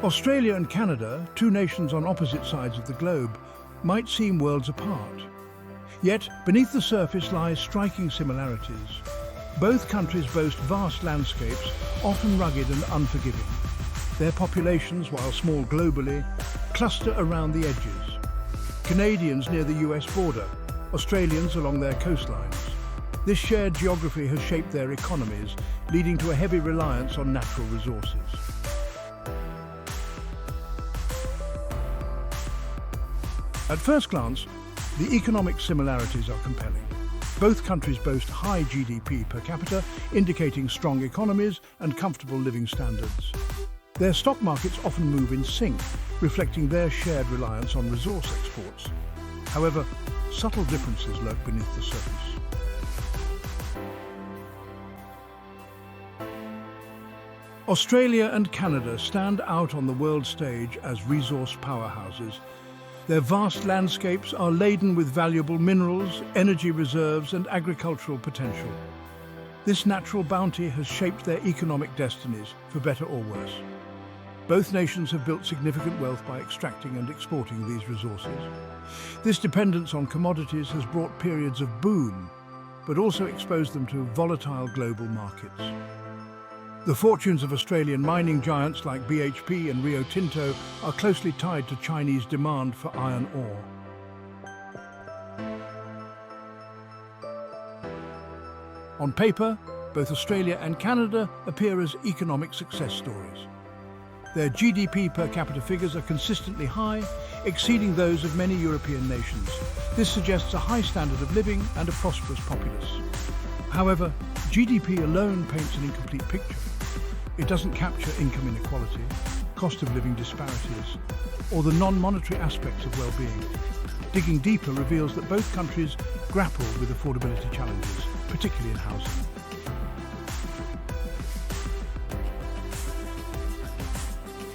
Australia and Canada, two nations on opposite sides of the globe, might seem worlds apart. Yet, beneath the surface lie striking similarities. Both countries boast vast landscapes, often rugged and unforgiving. Their populations, while small globally, cluster around the edges. Canadians near the US border, Australians along their coastlines. This shared geography has shaped their economies, leading to a heavy reliance on natural resources. At first glance, the economic similarities are compelling. Both countries boast high GDP per capita, indicating strong economies and comfortable living standards. Their stock markets often move in sync, reflecting their shared reliance on resource exports. However, subtle differences lurk beneath the surface. Australia and Canada stand out on the world stage as resource powerhouses. Their vast landscapes are laden with valuable minerals, energy reserves, and agricultural potential. This natural bounty has shaped their economic destinies, for better or worse. Both nations have built significant wealth by extracting and exporting these resources. This dependence on commodities has brought periods of boom, but also exposed them to volatile global markets. The fortunes of Australian mining giants like BHP and Rio Tinto are closely tied to Chinese demand for iron ore. On paper, both Australia and Canada appear as economic success stories. Their GDP per capita figures are consistently high, exceeding those of many European nations. This suggests a high standard of living and a prosperous populace. However, GDP alone paints an incomplete picture. It doesn't capture income inequality, cost of living disparities, or the non-monetary aspects of well-being. Digging deeper reveals that both countries grapple with affordability challenges, particularly in housing.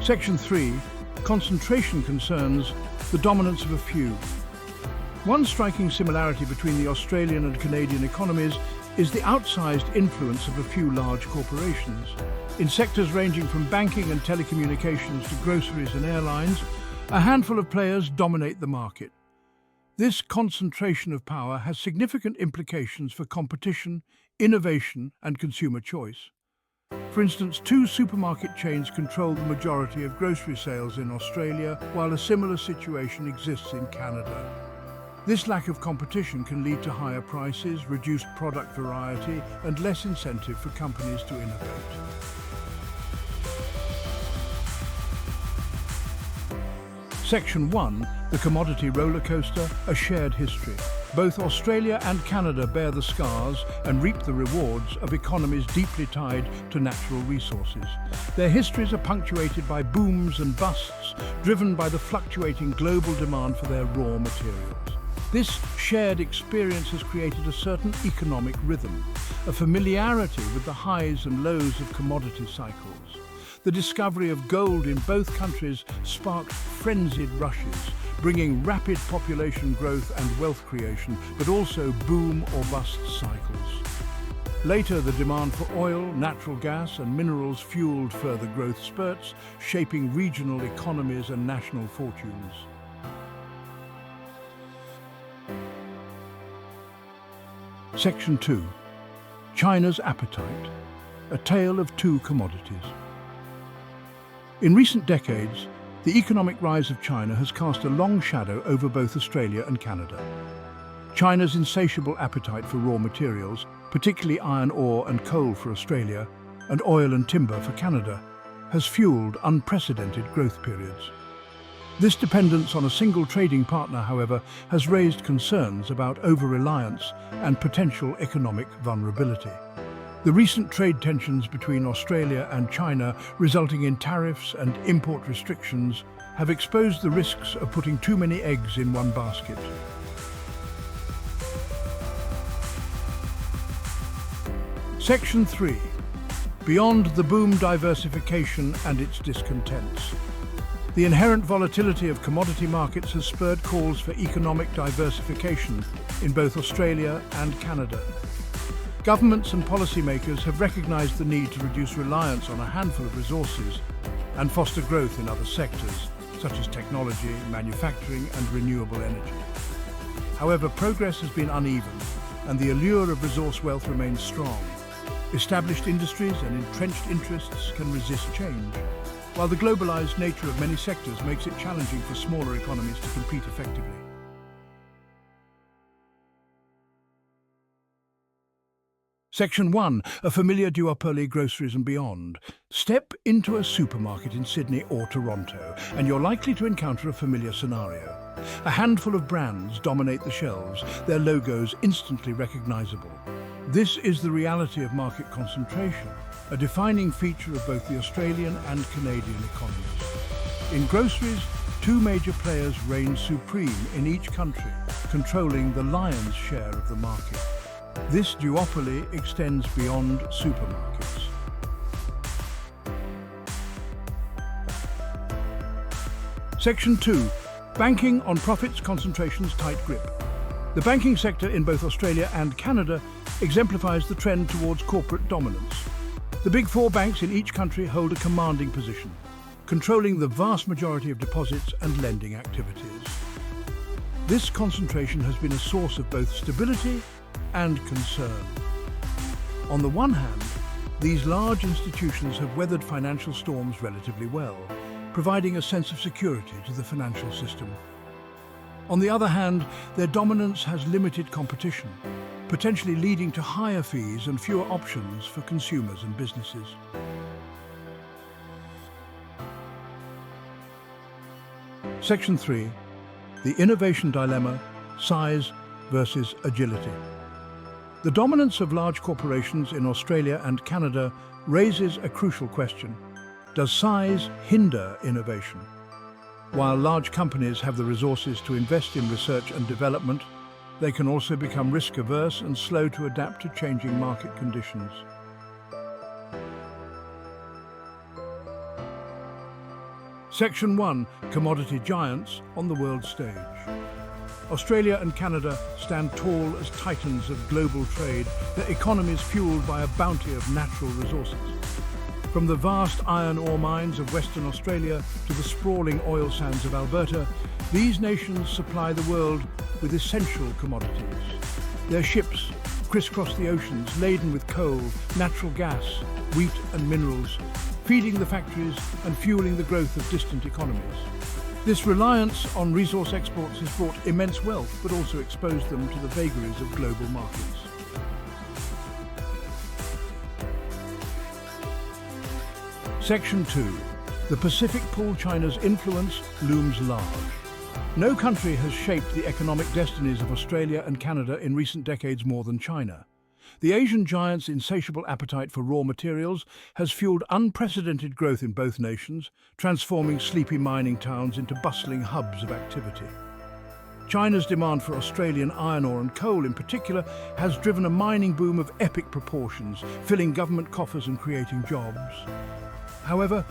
Section 3. Concentration concerns the dominance of a few. One striking similarity between the Australian and Canadian economies is the outsized influence of a few large corporations. In sectors ranging from banking and telecommunications to groceries and airlines, a handful of players dominate the market. This concentration of power has significant implications for competition, innovation, and consumer choice. For instance, two supermarket chains control the majority of grocery sales in Australia, while a similar situation exists in Canada. This lack of competition can lead to higher prices, reduced product variety, and less incentive for companies to innovate. Section 1. The commodity roller coaster, a shared history. Both Australia and Canada bear the scars and reap the rewards of economies deeply tied to natural resources. Their histories are punctuated by booms and busts, driven by the fluctuating global demand for their raw materials. This shared experience has created a certain economic rhythm, a familiarity with the highs and lows of commodity cycles. The discovery of gold in both countries sparked frenzied rushes, bringing rapid population growth and wealth creation, but also boom or bust cycles. Later, the demand for oil, natural gas, and minerals fueled further growth spurts, shaping regional economies and national fortunes. Section 2. China's appetite, a tale of two commodities. In recent decades, the economic rise of China has cast a long shadow over both Australia and Canada. China's insatiable appetite for raw materials, particularly iron ore and coal for Australia, and oil and timber for Canada, has fueled unprecedented growth periods. This dependence on a single trading partner, however, has raised concerns about over-reliance and potential economic vulnerability. The recent trade tensions between Australia and China, resulting in tariffs and import restrictions, have exposed the risks of putting too many eggs in one basket. Section 3. Beyond the boom diversification and its discontents. The inherent volatility of commodity markets has spurred calls for economic diversification in both Australia and Canada. Governments and policymakers have recognized the need to reduce reliance on a handful of resources and foster growth in other sectors, such as technology, manufacturing and renewable energy. However, progress has been uneven, and the allure of resource wealth remains strong. Established industries and entrenched interests can resist change, while the globalized nature of many sectors makes it challenging for smaller economies to compete effectively. Section 1. A familiar duopoly, groceries and beyond. Step into a supermarket in Sydney or Toronto, and you're likely to encounter a familiar scenario. A handful of brands dominate the shelves, their logos instantly recognizable. This is the reality of market concentration, a defining feature of both the Australian and Canadian economies. In groceries, two major players reign supreme in each country, controlling the lion's share of the market. This duopoly extends beyond supermarkets. Section 2. Banking on profits, concentrations, tight grip. The banking sector in both Australia and Canada exemplifies the trend towards corporate dominance. The big four banks in each country hold a commanding position, controlling the vast majority of deposits and lending activities. This concentration has been a source of both stability and concern. On the one hand, these large institutions have weathered financial storms relatively well, providing a sense of security to the financial system. On the other hand, their dominance has limited competition, potentially leading to higher fees and fewer options for consumers and businesses. Section 3. The innovation dilemma, size versus agility. The dominance of large corporations in Australia and Canada raises a crucial question. Does size hinder innovation? While large companies have the resources to invest in research and development, they can also become risk-averse and slow to adapt to changing market conditions. Section 1. Commodity giants on the world stage. Australia and Canada stand tall as titans of global trade, their economies fueled by a bounty of natural resources. From the vast iron ore mines of Western Australia to the sprawling oil sands of Alberta, these nations supply the world with essential commodities. Their ships crisscross the oceans laden with coal, natural gas, wheat and minerals, feeding the factories and fueling the growth of distant economies. This reliance on resource exports has brought immense wealth, but also exposed them to the vagaries of global markets. Section 2. The Pacific Pull. China's influence looms large. No country has shaped the economic destinies of Australia and Canada in recent decades more than China. The Asian giant's insatiable appetite for raw materials has fueled unprecedented growth in both nations, transforming sleepy mining towns into bustling hubs of activity. China's demand for Australian iron ore and coal in particular has driven a mining boom of epic proportions, filling government coffers and creating jobs. However,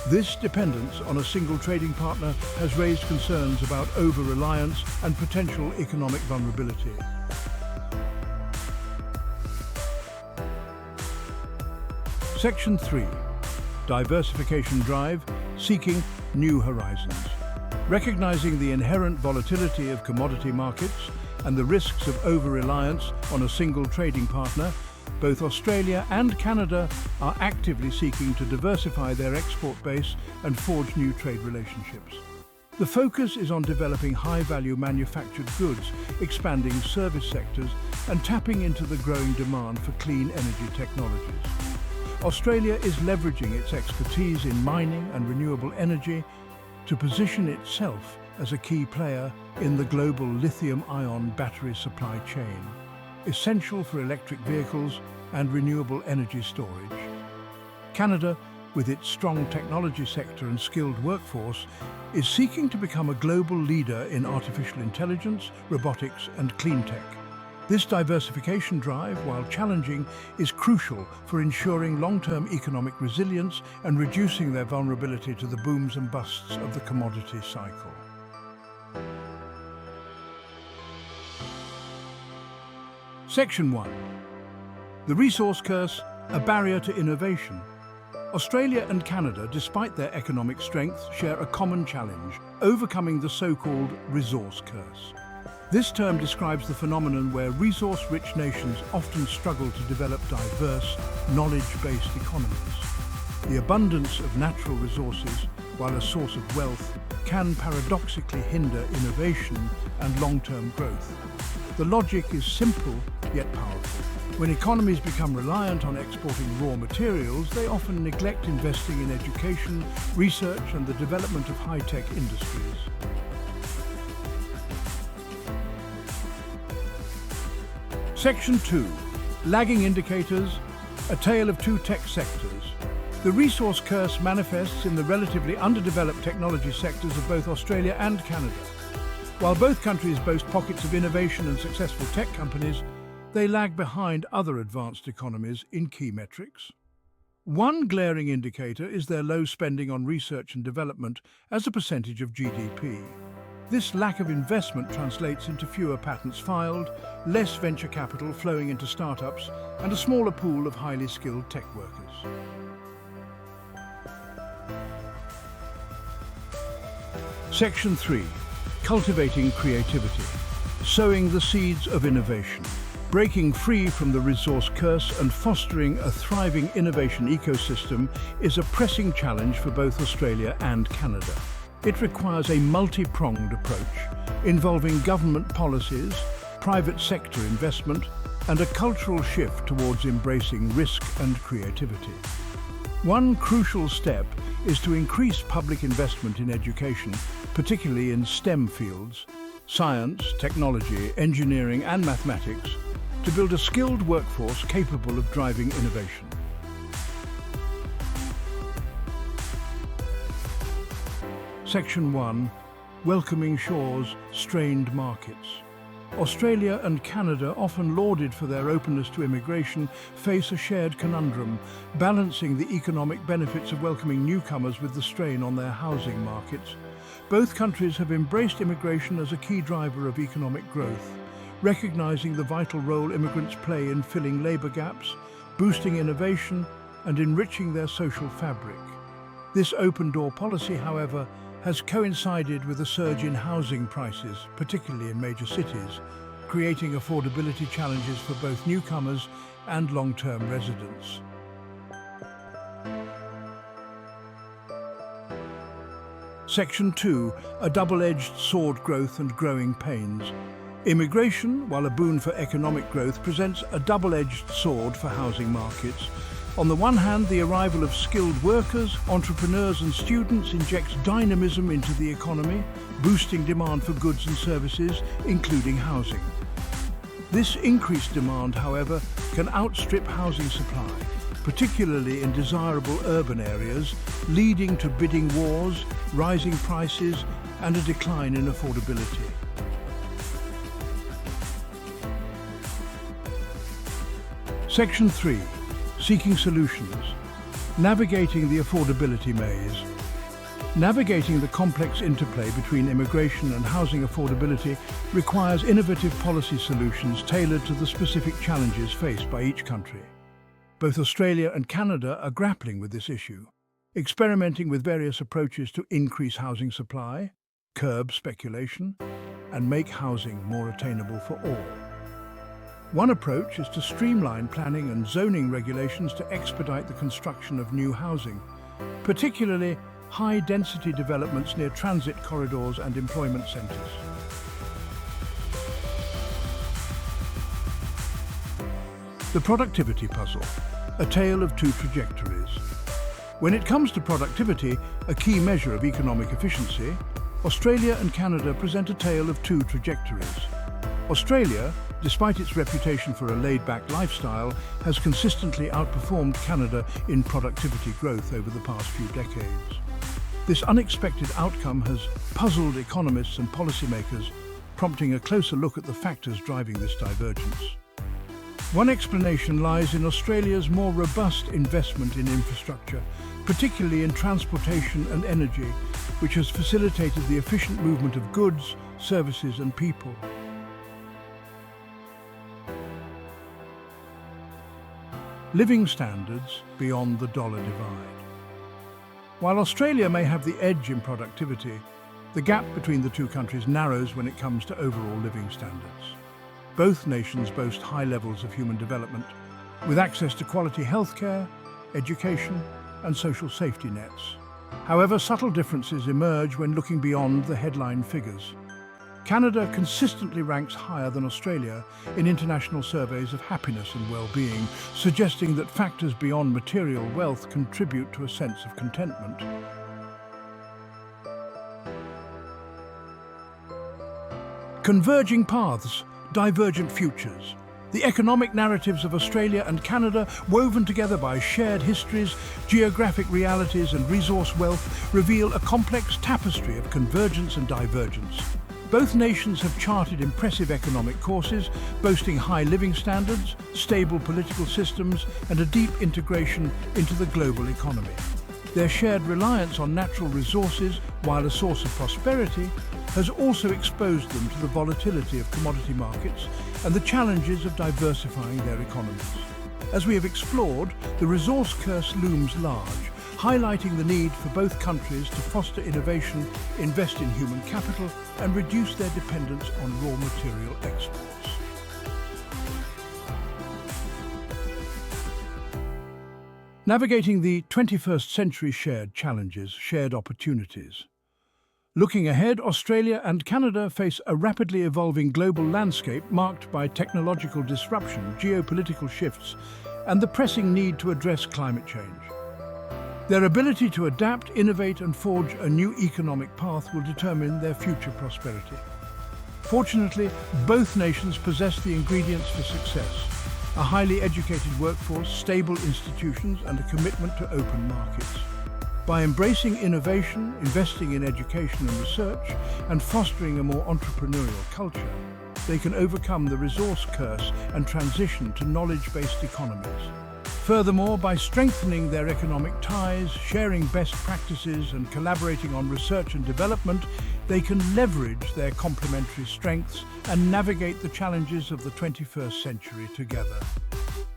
this dependence on a single trading partner has raised concerns about over-reliance and potential economic vulnerability. Section 3. Diversification drive, seeking new horizons. Recognizing the inherent volatility of commodity markets and the risks of over-reliance on a single trading partner, both Australia and Canada are actively seeking to diversify their export base and forge new trade relationships. The focus is on developing high-value manufactured goods, expanding service sectors, and tapping into the growing demand for clean energy technologies. Australia is leveraging its expertise in mining and renewable energy to position itself as a key player in the global lithium-ion battery supply chain, essential for electric vehicles and renewable energy storage. Canada, with its strong technology sector and skilled workforce, is seeking to become a global leader in artificial intelligence, robotics and clean tech. This diversification drive, while challenging, is crucial for ensuring long-term economic resilience and reducing their vulnerability to the booms and busts of the commodity cycle. Section 1. The resource curse, a barrier to innovation. Australia and Canada, despite their economic strength, share a common challenge: overcoming the so-called resource curse. This term describes the phenomenon where resource-rich nations often struggle to develop diverse, knowledge-based economies. The abundance of natural resources, while a source of wealth, can paradoxically hinder innovation and long-term growth. The logic is simple yet powerful. When economies become reliant on exporting raw materials, they often neglect investing in education, research, and the development of high-tech industries. Section 2. Lagging indicators, a tale of two tech sectors. The resource curse manifests in the relatively underdeveloped technology sectors of both Australia and Canada. While both countries boast pockets of innovation and successful tech companies, they lag behind other advanced economies in key metrics. One glaring indicator is their low spending on research and development as a percentage of GDP. This lack of investment translates into fewer patents filed, less venture capital flowing into startups, and a smaller pool of highly skilled tech workers. Section 3. Cultivating creativity. Sowing the seeds of innovation. Breaking free from the resource curse and fostering a thriving innovation ecosystem is a pressing challenge for both Australia and Canada. It requires a multi-pronged approach, involving government policies, private sector investment, and a cultural shift towards embracing risk and creativity. One crucial step is to increase public investment in education, particularly in STEM fields, science, technology, engineering, and mathematics, to build a skilled workforce capable of driving innovation. Section 1. Welcoming shores, strained markets. Australia and Canada, often lauded for their openness to immigration, face a shared conundrum, balancing the economic benefits of welcoming newcomers with the strain on their housing markets. Both countries have embraced immigration as a key driver of economic growth, recognizing the vital role immigrants play in filling labour gaps, boosting innovation, and enriching their social fabric. This open-door policy, however, has coincided with a surge in housing prices, particularly in major cities, creating affordability challenges for both newcomers and long-term residents. Section 2. A double-edged sword: growth and growing pains. Immigration, while a boon for economic growth, presents a double-edged sword for housing markets. On the one hand, the arrival of skilled workers, entrepreneurs and students injects dynamism into the economy, boosting demand for goods and services, including housing. This increased demand, however, can outstrip housing supply, particularly in desirable urban areas, leading to bidding wars, rising prices, and a decline in affordability. Section 3. Seeking solutions. Navigating the affordability maze. Navigating the complex interplay between immigration and housing affordability requires innovative policy solutions tailored to the specific challenges faced by each country. Both Australia and Canada are grappling with this issue, experimenting with various approaches to increase housing supply, curb speculation, and make housing more attainable for all. One approach is to streamline planning and zoning regulations to expedite the construction of new housing, particularly high-density developments near transit corridors and employment centres. The productivity puzzle, a tale of two trajectories. When it comes to productivity, a key measure of economic efficiency, Australia and Canada present a tale of two trajectories. Australia, despite its reputation for a laid-back lifestyle, has consistently outperformed Canada in productivity growth over the past few decades. This unexpected outcome has puzzled economists and policymakers, prompting a closer look at the factors driving this divergence. One explanation lies in Australia's more robust investment in infrastructure, particularly in transportation and energy, which has facilitated the efficient movement of goods, services and people. living standards beyond the dollar divide. While Australia may have the edge in productivity, the gap between the two countries narrows when it comes to overall living standards. Both nations boast high levels of human development, with access to quality healthcare, education, and social safety nets. However, subtle differences emerge when looking beyond the headline figures. Canada consistently ranks higher than Australia in international surveys of happiness and well-being, suggesting that factors beyond material wealth contribute to a sense of contentment. Converging paths, divergent futures. The economic narratives of Australia and Canada, woven together by shared histories, geographic realities and resource wealth, reveal a complex tapestry of convergence and divergence. Both nations have charted impressive economic courses, boasting high living standards, stable political systems, and a deep integration into the global economy. Their shared reliance on natural resources, while a source of prosperity, has also exposed them to the volatility of commodity markets and the challenges of diversifying their economies. As we have explored, the resource curse looms large, highlighting the need for both countries to foster innovation, invest in human capital, and reduce their dependence on raw material exports. Navigating the 21st century shared challenges, shared opportunities. Looking ahead, Australia and Canada face a rapidly evolving global landscape marked by technological disruption, geopolitical shifts, and the pressing need to address climate change. Their ability to adapt, innovate, and forge a new economic path will determine their future prosperity. Fortunately, both nations possess the ingredients for success: a highly educated workforce, stable institutions, and a commitment to open markets. By embracing innovation, investing in education and research, and fostering a more entrepreneurial culture, they can overcome the resource curse and transition to knowledge-based economies. Furthermore, by strengthening their economic ties, sharing best practices, and collaborating on research and development, they can leverage their complementary strengths and navigate the challenges of the 21st century together.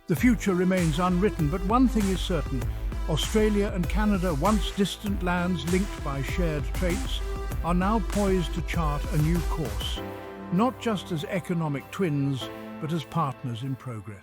The future remains unwritten, but one thing is certain: Australia and Canada, once distant lands linked by shared traits, are now poised to chart a new course, not just as economic twins, but as partners in progress.